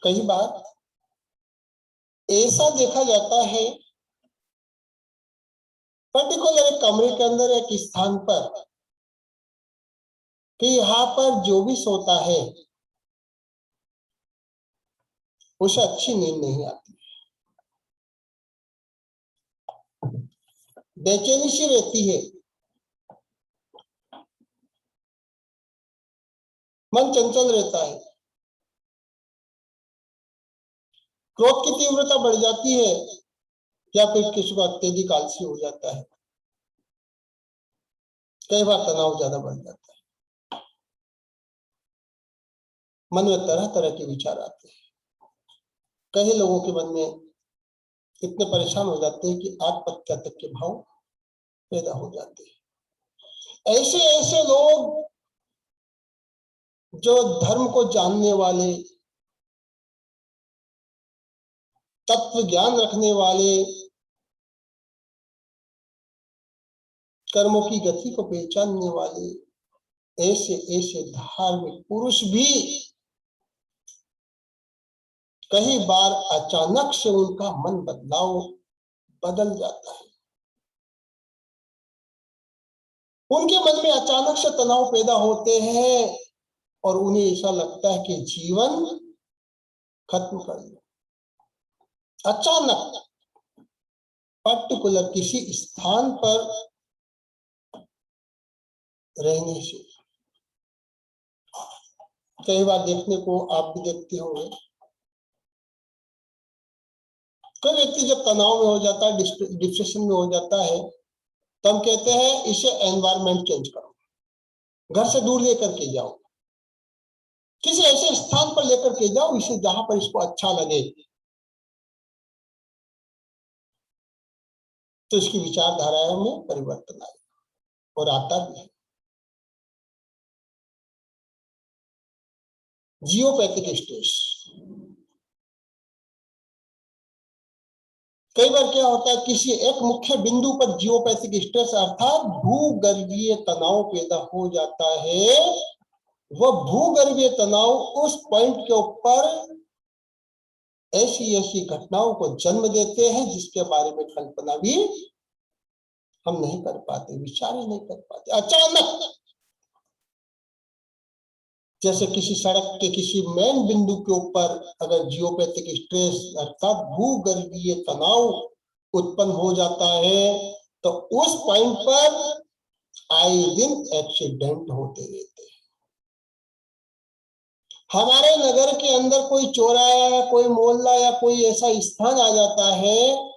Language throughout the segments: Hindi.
कई बार ऐसा देखा जाता है पर्टिकुलर एक कमरे के अंदर एक स्थान पर कि यहाँ पर जो भी सोता है उसे अच्छी नींद नहीं आती, बेचैनी सी रहती है, मन चंचल रहता है, क्रोध की तीव्रता बढ़ जाती है या फिर किसी को अत्यधिक आलसी हो जाता है, कई बार तनाव ज्यादा बढ़ जाता है, मन में तरह तरह के विचार आते हैं, कई लोगों के मन में इतने परेशान हो जाते हैं कि आत्महत्या तक के भाव पैदा हो जाते हैं। ऐसे ऐसे लोग जो धर्म को जानने वाले, तत्व ज्ञान रखने वाले, कर्मों की गति को पहचानने वाले ऐसे ऐसे धार्मिक पुरुष भी कई बार अचानक से उनका मन बदल जाता है, उनके मन में अचानक से तनाव पैदा होते हैं और उन्हें ऐसा लगता है कि जीवन खत्म कर दिया। अचानक पर्टिकुलर किसी स्थान पर रहने से, कई बार देखने को आप भी देखते होंगे, कोई व्यक्ति जब तनाव में हो जाता है, डिप्रेशन में हो जाता है, तो हम कहते हैं इसे एनवायरनमेंट चेंज करो, घर से दूर लेकर के जाओ, किसी ऐसे स्थान पर लेकर के जाओ इसे जहां पर इसको अच्छा लगे, तो इसकी विचारधारा में परिवर्तन आएगा और आता भी है। जियोपैथिक स्ट्रेस, कई बार क्या होता है किसी एक मुख्य बिंदु पर जियोपैथिक स्ट्रेस अर्थात भूगर्भीय तनाव पैदा हो जाता है। वह भूगर्भीय तनाव उस पॉइंट के ऊपर ऐसी ऐसी घटनाओं को जन्म देते हैं जिसके बारे में कल्पना भी हम नहीं कर पाते, विचार ही नहीं कर पाते। अचानक जैसे किसी सड़क के किसी मेन बिंदु के ऊपर अगर जियोपैथिक स्ट्रेस अर्थात भूगर्भीय तनाव उत्पन्न हो जाता है तो उस पॉइंट पर आए दिन एक्सीडेंट होते रहते हैं। हमारे नगर के अंदर कोई चौराहा या कोई मोहल्ला या कोई ऐसा स्थान आ जाता है,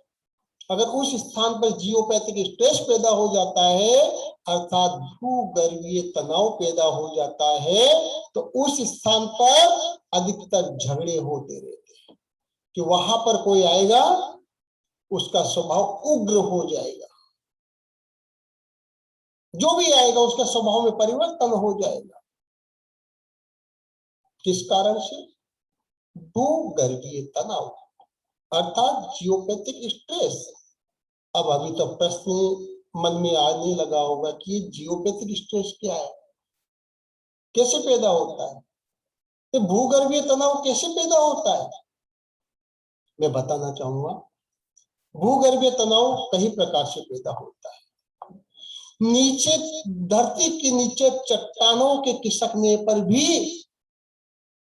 अगर उस स्थान पर जियोपैथिक स्ट्रेस पैदा हो जाता है अर्थात भूगर्भीय तनाव पैदा हो जाता है तो उस स्थान पर अधिकतर झगड़े होते रहते हैं कि वहां पर कोई आएगा उसका स्वभाव उग्र हो जाएगा, जो भी आएगा उसका स्वभाव में परिवर्तन हो जाएगा। किस कारण से? भूगर्भीय तनाव अर्थात जियोपैथिक स्ट्रेस। अब अभी तो प्रश्न मन में आने लगा होगा कि जियोपैथिक स्ट्रेस क्या है, कैसे पैदा होता है, ये भूगर्भीय तनाव कैसे पैदा होता है? मैं बताना चाहूंगा। भूगर्भीय तनाव कई प्रकार से पैदा होता है। नीचे धरती के नीचे चट्टानों के खिसकने पर भी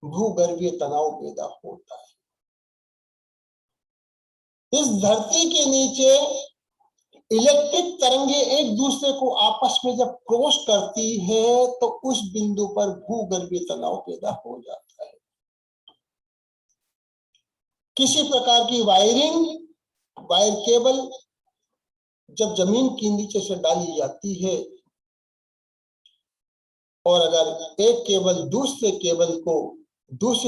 भूगर्भीय तनाव पैदा होता है। इस धरती के नीचे इलेक्ट्रिक तरंगे एक दूसरे को आपस में जब क्रॉस करती है तो उस बिंदु पर भूगर्भीय तनाव पैदा हो जाता है। किसी प्रकार की वायर केबल जब जमीन के नीचे से डाली जाती है और अगर एक केबल दूसरे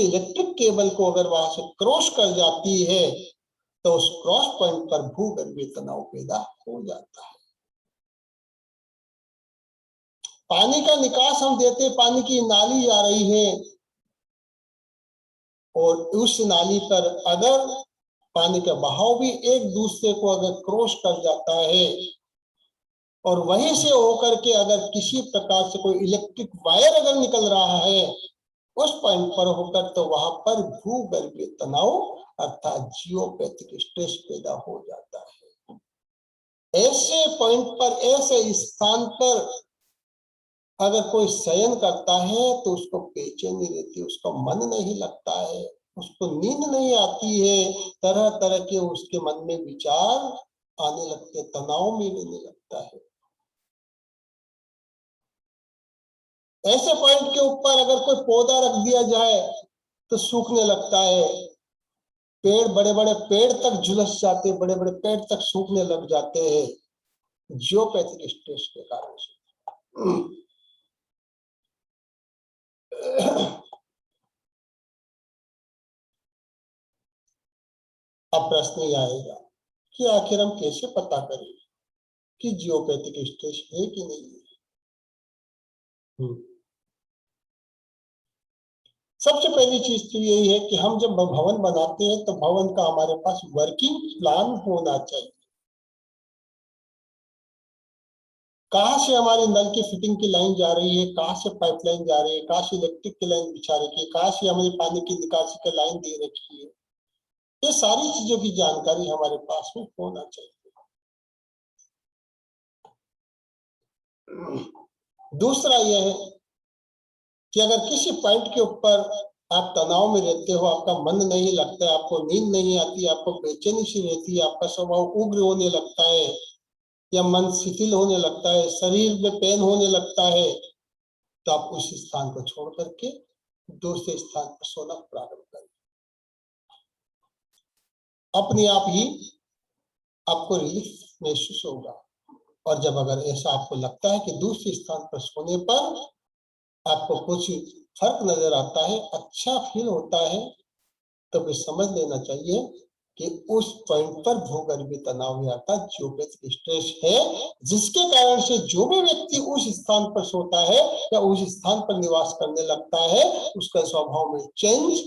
इलेक्ट्रिक केबल को अगर वहां से क्रॉस कर जाती है तो उस क्रॉस पॉइंट पर भूगर्भीय तनाव पैदा हो जाता है। पानी का निकास हम देते, पानी की नाली आ रही है और उस नाली पर अगर पानी का बहाव भी एक दूसरे को अगर क्रॉस कर जाता है और वहीं से होकर के अगर किसी प्रकार से कोई इलेक्ट्रिक वायर अगर निकल रहा है उस पॉइंट पर होकर तो वहां पर भूगर्भीय तनाव अर्थात जियोपैथिक स्ट्रेस पैदा हो जाता है। ऐसे पॉइंट पर, ऐसे स्थान पर अगर कोई शयन करता है तो उसको बेचैनी रहती है, उसका मन नहीं लगता है, उसको नींद नहीं आती है, तरह तरह के उसके मन में विचार आने लगते, तनाव में रहने लगता है। ऐसे पॉइंट के ऊपर अगर कोई पौधा रख दिया जाए तो सूखने लगता है, पेड़, बड़े बड़े पेड़ तक झुलस जाते, बड़े बड़े पेड़ तक सूखने लग जाते हैं जियोपैथिक स्ट्रेस के कारण से। अब प्रश्न ये आएगा कि आखिर हम कैसे पता करें कि जियोपैथिक स्ट्रेस है कि नहीं है। सबसे पहली चीज तो यही है कि हम जब भवन बनाते हैं तो भवन का हमारे पास वर्किंग प्लान होना चाहिए। कहाँ से हमारे नल की फिटिंग की लाइन जा रही है, कहाँ से पाइपलाइन जा रही है, कहाँ से इलेक्ट्रिक की लाइन बिछा रखी है, कहाँ से हमारी पानी की निकासी की लाइन दे रखी है, ये सारी चीजों की जानकारी हमारे पास में होना चाहिए। दूसरा यह है कि अगर किसी पॉइंट के ऊपर आप तनाव में रहते हो, आपका मन नहीं लगता है, आपको नींद नहीं आती, आपको बेचैनी सी रहती है, आपका स्वभाव उग्र होने लगता है या मन शिथिल होने लगता है, शरीर में पेन होने लगता है, तो आप उस स्थान को छोड़ करके दूसरे स्थान पर सोना प्रारंभ करें। अपने आप ही आपको रिलीफ महसूस होगा। और जब अगर ऐसा आपको लगता है कि दूसरे स्थान पर सोने पर आपको कुछ फर्क नजर आता है, अच्छा फील होता है, तो फिर समझ लेना चाहिए कि उस पॉइंट पर भूगर्भीय तनाव आता जियोपैथिक स्ट्रेस है, जिसके कारण से जो भी व्यक्ति उस स्थान पर सोता है या उस स्थान पर निवास करने लगता है, उसका स्वभाव में चेंज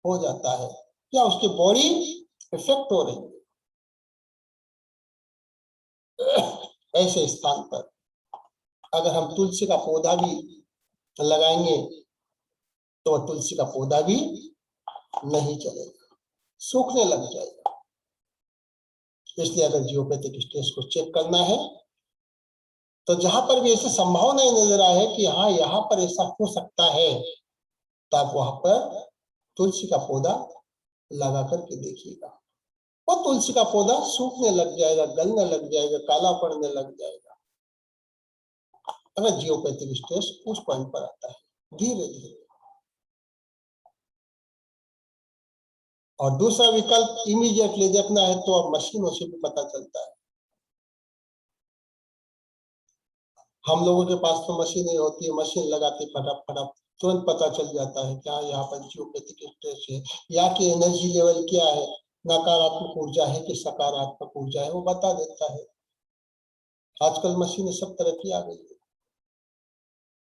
हो जाता है या उसकी बॉडी इफेक्ट हो रही है। ऐसे स्थान पर अगर हम तुलसी का पौधा भी लगाएंगे तो तुलसी का पौधा भी नहीं चलेगा, सूखने लग जाएगा। इसलिए अगर जियोपैथिक स्ट्रेस को चेक करना है तो जहां पर भी ऐसी संभावना नजर आए कि हाँ यहाँ पर ऐसा हो सकता है, तो आप वहां पर तुलसी का पौधा लगा करके देखिएगा। वो तुलसी का पौधा सूखने लग जाएगा, गलने लग जाएगा, काला पड़ने लग जाएगा, अगर जियोपैथिक स्ट्रेस उस पॉइंट पर आता है धीरे धीरे। और दूसरा विकल्प इमीडिएटली देखना है तो अब मशीनों से भी पता चलता है। हम लोगों के पास तो मशीनें होती है, मशीन लगाते फटाफट तुरंत पता चल जाता है क्या यहाँ पर जियोपैथिक स्ट्रेस है, या कि एनर्जी लेवल क्या है, नकारात्मक ऊर्जा है कि सकारात्मक ऊर्जा है, वो बता देता है। आजकल मशीनें सब तरह की आ गई है।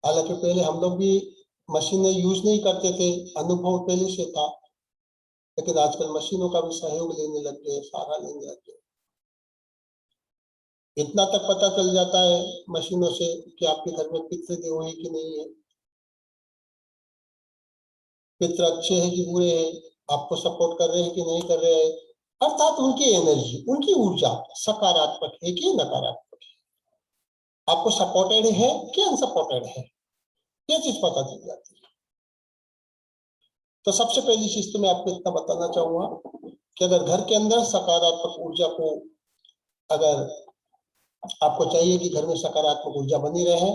हालांकि पहले हम लोग भी मशीनें यूज नहीं करते थे, अनुभव पहले से था, लेकिन आजकल मशीनों का भी सहयोग लेने लग गए, सहारा लेने लग गए। इतना तक पता चल जाता है मशीनों से कि आपके घर में पितृ देव है कि नहीं है, पितृ अच्छे हैं कि बुरे हैं, आपको सपोर्ट कर रहे हैं कि नहीं कर रहे हैं, अर्थात उनकी एनर्जी, उनकी ऊर्जा सकारात्मक है कि नकारात्मक है, आपको सपोर्टेड है कि अनसपोर्टेड है, ये चीज पता चल जाती है। तो सबसे पहली चीज तो मैं आपको इतना बताना चाहूंगा कि अगर घर के अंदर सकारात्मक ऊर्जा को, अगर आपको चाहिए कि घर में सकारात्मक ऊर्जा बनी रहे,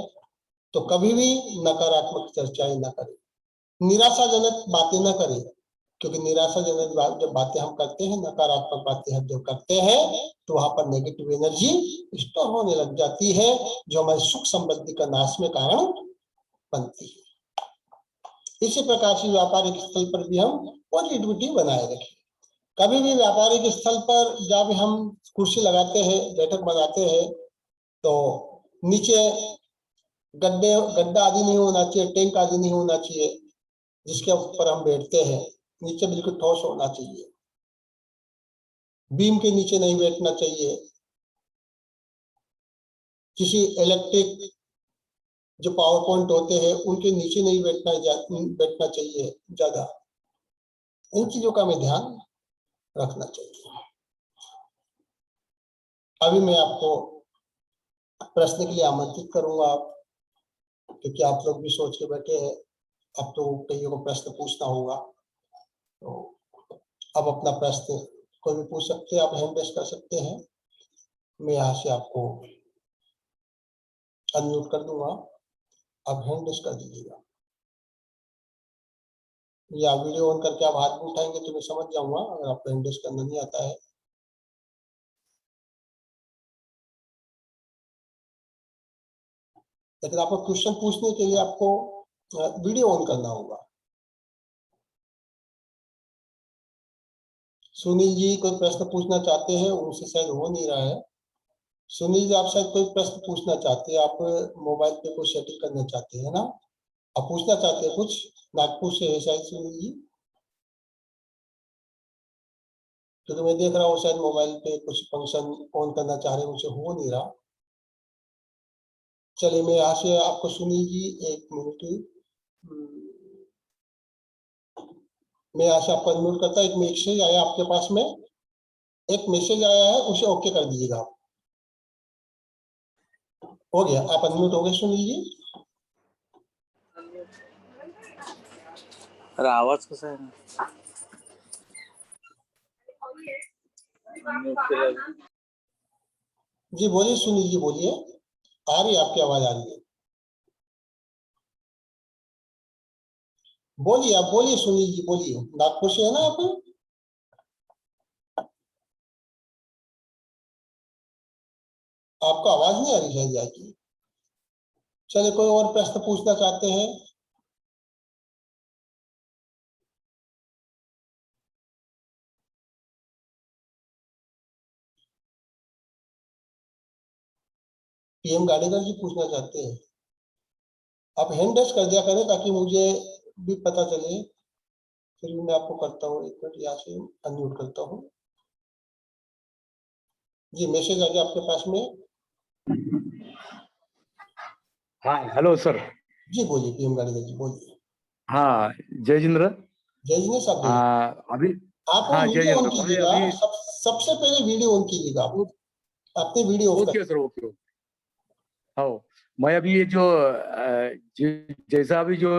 तो कभी भी नकारात्मक चर्चाएं न करें, निराशाजनक बातें न करें, क्योंकि निराशाजनक जब बातें हम करते हैं, नकारात्मक बातें हम जब करते हैं, तो वहां पर नेगेटिव एनर्जी स्टोर होने लग जाती है, जो हमारी सुख समृद्धि का नाश में कारण बनती है। इसी प्रकार से व्यापारिक स्थल पर भी हम पॉजिटिविटी बनाए रखें। कभी भी व्यापारिक स्थल पर जब हम कुर्सी लगाते हैं, बैठक बनाते हैं, तो नीचे गड्ढा आदि नहीं होना चाहिए, टैंक आदि नहीं होना चाहिए जिसके ऊपर हम बैठते हैं, नीचे बिल्कुल ठोस होना चाहिए, बीम के नीचे नहीं बैठना चाहिए, किसी इलेक्ट्रिक जो पावर पॉइंट होते हैं उनके नीचे नहीं बैठना चाहिए ज्यादा। इन चीजों का हमें ध्यान रखना चाहिए। अभी मैं आपको प्रश्न के लिए आमंत्रित करूंगा, क्योंकि आप लोग भी सोच के बैठे हैं, अब तो कईयों को प्रश्न पूछना होगा। तो अब अपना प्रश्न कोई भी पूछ सकते हैं, आप हैंड रेस कर सकते हैं। मैं यहाँ से आपको अनम्यूट कर दूंगा, आप हैंड रेस कर दीजिएगा, या वीडियो ऑन करके आप हाथ भी उठाएंगे तो मैं समझ जाऊंगा अगर आपको हैंड रेस करना नहीं आता है। लेकिन आपको क्वेश्चन पूछने के लिए आपको वीडियो ऑन करना होगा। सुनील जी कोई प्रश्न पूछना चाहते हैं, उनसे शायद हो नहीं रहा है। सुनील जी, आप शायद कोई प्रश्न पूछना चाहते हैं, आप मोबाइल पे कोई सेटिंग करना चाहते हैं ना, आप पूछना चाहते हैं कुछ? नागपुर से है शायद सुनील जी, क्योंकि मैं देख रहा हूँ शायद मोबाइल पे कुछ फंक्शन ऑन करना चाह रहे हैं, उनसे हो नहीं रहा। चलिए मैं यहाँ से आपको सुनील जी एक मिनट, मैं यहाँ से आपको अनम्यूट करता, एक मैसेज आया आपके पास में, एक मैसेज आया है, उसे ओके कर दीजिएगा आप। हो गया, आप अनम्यूट हो गए सुनील जी। अरे आवाज कसा है ना? जी बोलिए सुनील जी, बोलिए, आ रही है आपकी आवाज, आ रही है, बोलिए, आप बोलिए सुनील जी, बोलिए। नागपुर से है ना आप? आपको आवाज नहीं आ रही शायद जाएगी। चलिए कोई और प्रश्न पूछना चाहते हैं? पीएम गाड़ीकर जी पूछना चाहते हैं? आप हैंड रेस कर दिया करें ताकि मुझे भी पता चले, फिर मैं आपको करता हूँ। एक मिनट, यहाँ से अनम्यूट करता हूँ। जी मैसेज आ गया आपके पास में। हाँ हेलो सर। जी बोलिए पीएम गाड़ीकर जी, बोलिए। हाँ जय जिंद्र। जय जी ने सब दे अभी आप हाँ जय वीडियो ऑन जिंद्र। मैं कीजिएगा, अभी सबसे पहले वीडियो ऑन कीजिएगा आप, अपने वीडियो ऑफ कर। Okay sir, okay. हाँ मैं अभी ये जो जैसा अभी जो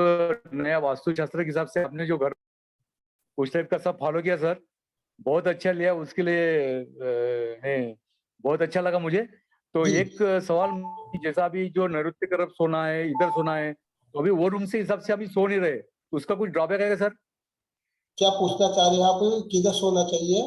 नया वास्तुशास्त्र के हिसाब से आपने जो घर उस टाइप का सब फॉलो किया सर, बहुत अच्छा लिया, उसके लिए बहुत अच्छा लगा मुझे। तो जी एक सवाल, जैसा अभी जो नैऋत्य की तरफ सोना है, इधर सोना है, तो अभी वो रूम से हिसाब से अभी सो नहीं रहे, तो उसका कुछ ड्रॉबैक है सर? क्या पूछना चाह रहे हैं आप, किधर सोना चाहिए?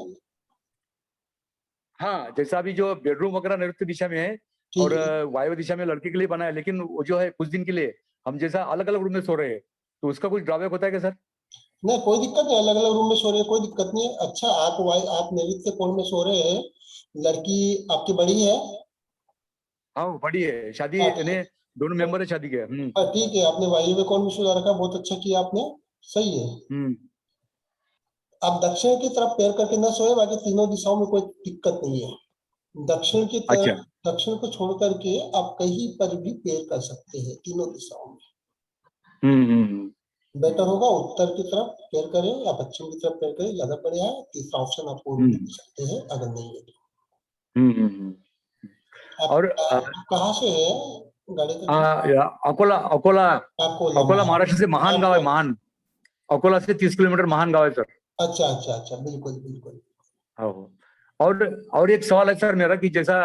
हाँ जैसा अभी जो बेडरूम वगैरह नैऋत्य दिशा में है और ठीक है, वायव्य दिशा में लड़के के लिए बना है, लेकिन वो जो है कुछ दिन के लिए हम जैसा अलग अलग रूम में सो रहे हैं, तो उसका कुछ ड्रॉबैक होता है क्या सर? नहीं कोई दिक्कत नहीं, अलग अलग रूम में सो रहे हैं, कोई दिक्कत नहीं है। अच्छा आप नैऋत्य कोण में सो रहे हैं, लड़की आपकी बड़ी है? हाँ वो बड़ी है, शादी हाँ यानी दोनों मेंबर है शादी के। हाँ, ठीक है, आपने वायव्य कोण में सुधार रखा, बहुत अच्छा किया आपने, सही है। हम्म। आप दक्षिण की तरफ पैर करके न सोए, बाकी तीनों दिशाओं में कोई दिक्कत नहीं है। दक्षिण की अच्छा। तरफ, दक्षिण को छोड़ करके आप कहीं पर भी पैर कर सकते हैं, तीनों दिशाओं में। बेटर होगा उत्तर की तरफ पैर करें या पश्चिम की तरफ पैर करें, ज्यादा बढ़िया है। तीसरा ऑप्शन आप पूर्व भी दे सकते हैं अगर नहीं है तो। और आप कहाँ से है गाड़ी का? अकोला, अकोला, अकोला अकोला महाराष्ट्र से महान गांव है, अच्छा महान। अकोला से 30 किलोमीटर महान गांव है सर। अच्छा अच्छा अच्छा, बिल्कुल बिल्कुल। हाँ। और एक सवाल है सर मेरा कि जैसा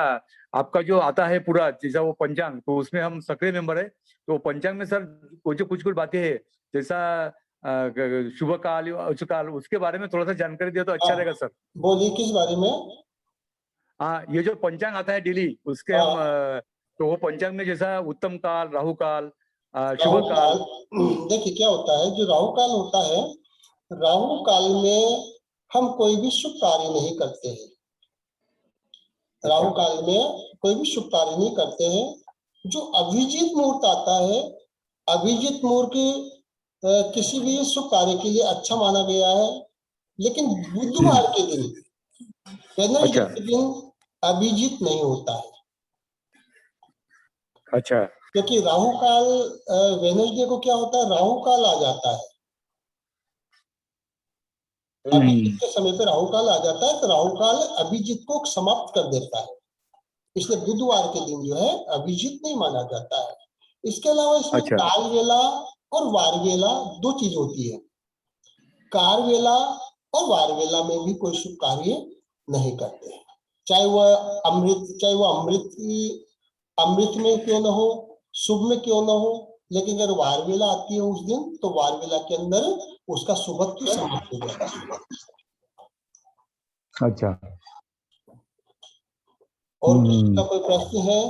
आपका जो आता है पूरा जैसा वो पंचांग, तो उसमें हम सक्रिय मेंबर है, तो पंचांग में सर कुछ कुछ बातें है, जैसा शुभ काल अशुभ काल, उसके बारे में थोड़ा सा जानकारी दिया तो अच्छा रहेगा सर। बोलिए किस बारे में? हाँ ये जो पंचांग आता है डेली, उसके हम तो वो पंचांग में जैसा उत्तम काल, राहु काल, शुभ राहु काल। काल, देखिए क्या होता है, जो राहु काल होता है, राहु काल में हम कोई भी शुभ कार्य नहीं करते हैं। राहु काल में कोई भी शुभ कार्य नहीं करते हैं। जो अभिजीत मुहूर्त आता है, अभिजीत मुहूर्त किसी भी शुभ कार्य के लिए अच्छा माना गया है, लेकिन बुधवार के दिन, वेडनेसडे के दिन अभिजीत नहीं होता है। अच्छा। क्योंकि राहु काल वेडनेसडे को क्या होता है, राहु काल आ जाता है, अभिजीत के समय पे राहु काल आ जाता है, तो राहु काल अभिजीत को समाप्त कर देता है, इसलिए बुधवार के दिन जो है अभिजीत नहीं माना जाता है। इसके अलावा इसमें अच्छा। कालवेला और वारवेला दो चीज होती है। कारवेला और वारवेला में भी कोई शुभ कार्य नहीं करते हैं, चाहे वह अमृत में क्यों न हो, शुभ में क्यों न हो, लेकिन अगर वारवेला आती है उस दिन, तो वारवेला के अंदर उसका शुभत्व समाप्त हो जाता है। अच्छा। और किसी का कोई प्रश्न है?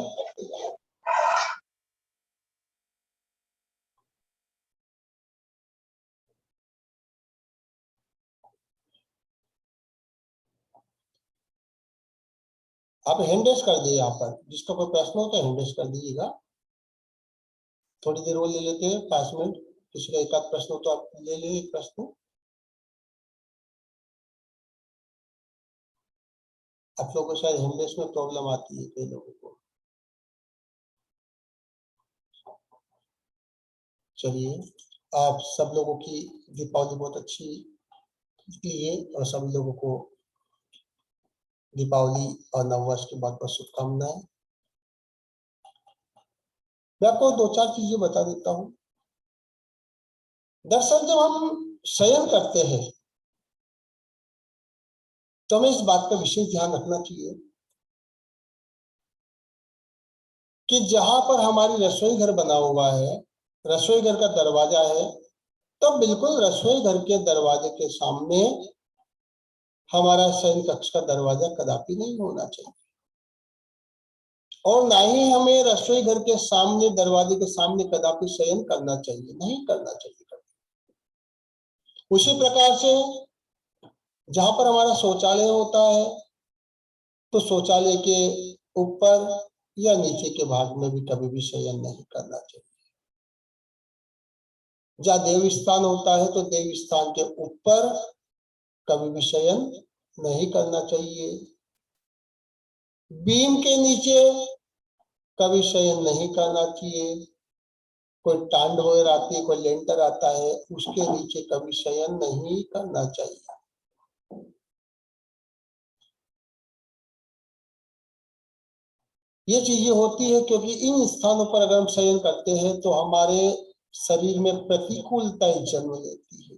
आप हैंड रेस कर दिए, यहाँ पर जिसका कोई प्रश्न हो तो हैंड रेस कर दीजिएगा, थोड़ी देर वो ले लेते हैं 5 मिनट, किसी का एक आध प्रश्न हो तो आप ले ले एक प्रश्न। आप लोगों को शायद हैंड रेस में प्रॉब्लम आती है कई लोगों को। चलिए, आप सब लोगों की दीपावली बहुत अच्छी निकली है और सब लोगों को दीपावली और नववर्ष की बहुत बहुत शुभकामनाएं। मैं आपको 2-4 चीजें बता देता हूं। दरअसल जब हम शयन करते हैं तो हमें इस बात का विशेष ध्यान रखना चाहिए कि जहां पर हमारी रसोई घर बना हुआ है, रसोई घर का दरवाजा है, तो बिल्कुल रसोई घर के दरवाजे के सामने हमारा शयन कक्ष का दरवाजा कदापि नहीं होना चाहिए, और ना ही हमें रसोई घर के सामने दरवाजे के सामने कदापि शयन करना चाहिए, नहीं करना चाहिए कभी। उसी प्रकार से जहां पर हमारा शौचालय होता है तो शौचालय के ऊपर या नीचे के भाग में भी कभी भी शयन नहीं करना चाहिए। जहाँ देव स्थान होता है तो देव स्थान के ऊपर कभी भी शयन नहीं करना चाहिए। बीम के नीचे कभी शयन नहीं करना चाहिए। कोई टांड वगैरह आती है, कोई लेंटर आता है, उसके नीचे कभी शयन नहीं करना चाहिए। ये चीजें होती है क्योंकि इन स्थानों पर अगर हम शयन करते हैं तो हमारे शरीर में प्रतिकूलताएं जन्म लेती है।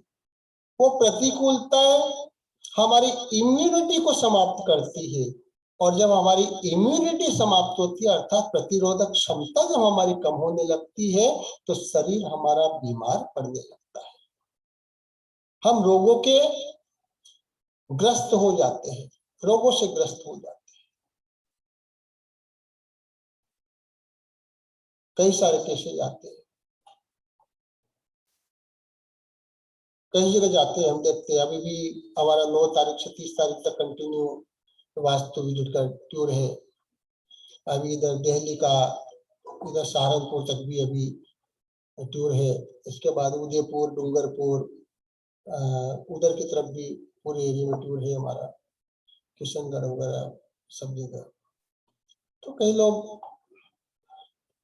वो प्रतिकूलता हमारी इम्यूनिटी को समाप्त करती है, और जब हमारी इम्यूनिटी समाप्त होती है अर्थात प्रतिरोधक क्षमता जब हमारी कम होने लगती है तो शरीर हमारा बीमार पड़ने लगता है, हम रोगों के ग्रस्त हो जाते हैं, रोगों से ग्रस्त हो जाते हैं। कई सारे केसेस आते हैं, कई जगह जाते हैं, हम देखते हैं। अभी भी हमारा 9 तारीख से 30 तारीख तक कंटिन्यू वास्तु विजिट का टूर है। अभी इधर दिल्ली का, इधर सहारनपुर तक भी अभी टूर है। इसके बाद उदयपुर, डूंगरपुर, उधर की तरफ भी पूरे एरिया में टूर है हमारा, किशनगढ़ वगैरह सब जगह। तो कई लोग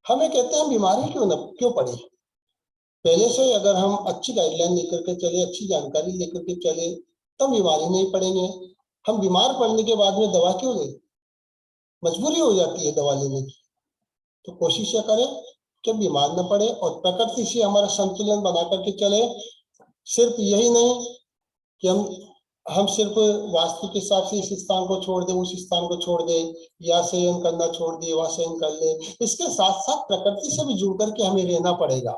हमें कहते हैं बीमारी क्यों पड़े। पहले से अगर हम अच्छी गाइडलाइन लेकर के चले, अच्छी जानकारी लेकर के चले, तब बीमारी नहीं पड़ेंगे। हम बीमार पड़ने के बाद में दवा क्यों लें, मजबूरी हो जाती है दवा लेने की। तो कोशिश ये करें कि बीमार न पड़े और प्रकृति से हमारा संतुलन बना करके चले। सिर्फ यही नहीं कि हम सिर्फ वास्तु के हिसाब से इस स्थान को छोड़ दें, उस स्थान को छोड़ दें, या शयन करना छोड़ दें, वहां शयन कर ले। इसके साथ साथ प्रकृति से भी जुड़ करके हमें रहना पड़ेगा,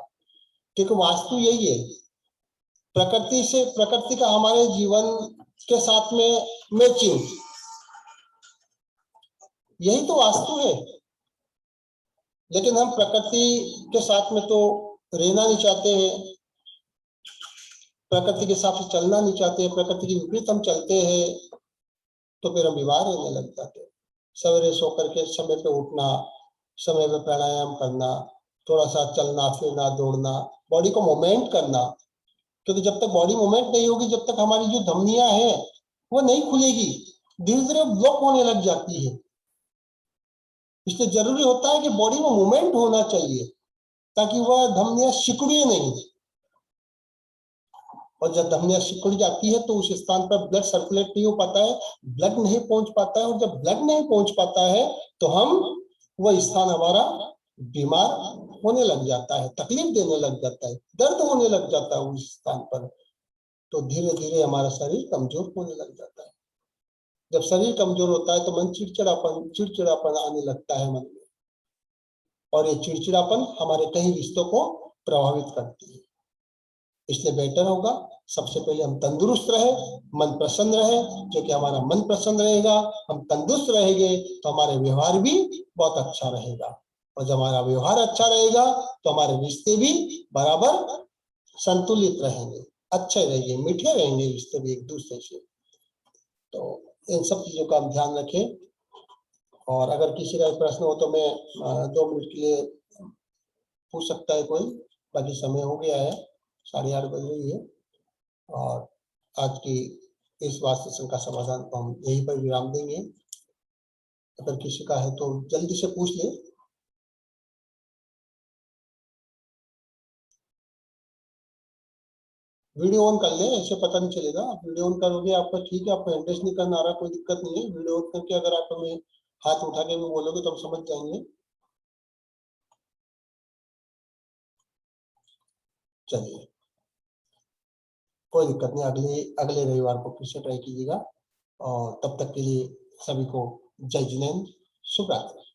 क्योंकि वास्तु यही है, प्रकृति से, प्रकृति का हमारे जीवन के साथ में मैचिंग, यही तो वास्तु है। लेकिन हम प्रकृति के साथ में तो रहना नहीं चाहते हैं, प्रकृति के हिसाब से चलना नहीं चाहते हैं, प्रकृति के विपरीत हम चलते हैं, तो फिर हम बीमार रहने लग जाते हैं। सवेरे सो करके समय पे उठना, समय पे प्राणायाम करना, थोड़ा सा चलना फिरना, दौड़ना, बॉडी को मूवमेंट करना, क्योंकि जब तक बॉडी मूवमेंट नहीं होगी, जब तक हमारी जो धमनियां हैं वो नहीं खुलेगी, धीरे धीरे ब्लॉक होने लग जाती है। इसलिए जरूरी होता है कि बॉडी में मूवमेंट होना चाहिए। ताकि वह धमनियां सिकुड़े नहीं। और जब धमनियां सिकुड़ जाती है तो उस स्थान पर ब्लड सर्कुलेट नहीं हो पाता है, ब्लड नहीं पहुंच पाता है, और जब ब्लड नहीं पहुंच पाता है तो वह स्थान हमारा बीमार होने लग जाता है, तकलीफ देने लग जाता है, दर्द होने लग जाता है उस स्थान पर। तो धीरे धीरे हमारा शरीर कमजोर होने लग जाता है। जब शरीर कमजोर होता है तो मन चिड़चिड़ापन आने लगता है मन में, और ये चिड़चिड़ापन हमारे कई रिश्तों को प्रभावित करती है। इसलिए बेटर होगा सबसे पहले हम तंदुरुस्त रहे, मन प्रसन्न रहे। जो कि हमारा मन प्रसन्न रहेगा, हम तंदुरुस्त रहेंगे तो हमारे व्यवहार भी बहुत अच्छा रहेगा, और जब हमारा व्यवहार अच्छा रहेगा तो हमारे रिश्ते भी बराबर संतुलित रहेंगे, अच्छे रहेंगे, मीठे रहेंगे रिश्ते भी एक दूसरे से। तो इन सब चीजों का हम ध्यान रखें। और अगर किसी का प्रश्न हो तो मैं 2 मिनट के लिए पूछ सकता है कोई, बाकी समय हो गया है, 8:30 बज रही है। और आज की इस वास्तु सेशन का समाधान को हम यहीं पर विराम देंगे। अगर किसी का है तो जल्दी से पूछ ले। वीडियो ऑन कर ले, ऐसे पता नहीं चलेगा। आप वीडियो ऑन करोगे आपका ठीक है, आपको इंटरेस्ट नहीं करना आ रहा, कोई दिक्कत नहीं है। वीडियो ऑन करके अगर आप हमें हाथ उठा के भी बोलोगे तो हम समझ जाएंगे। चलिए, कोई दिक्कत नहीं, अगले रविवार को फिर से ट्राई कीजिएगा। और तब तक के लिए सभी को जय जिनेंद्र, शुभ रात्रि।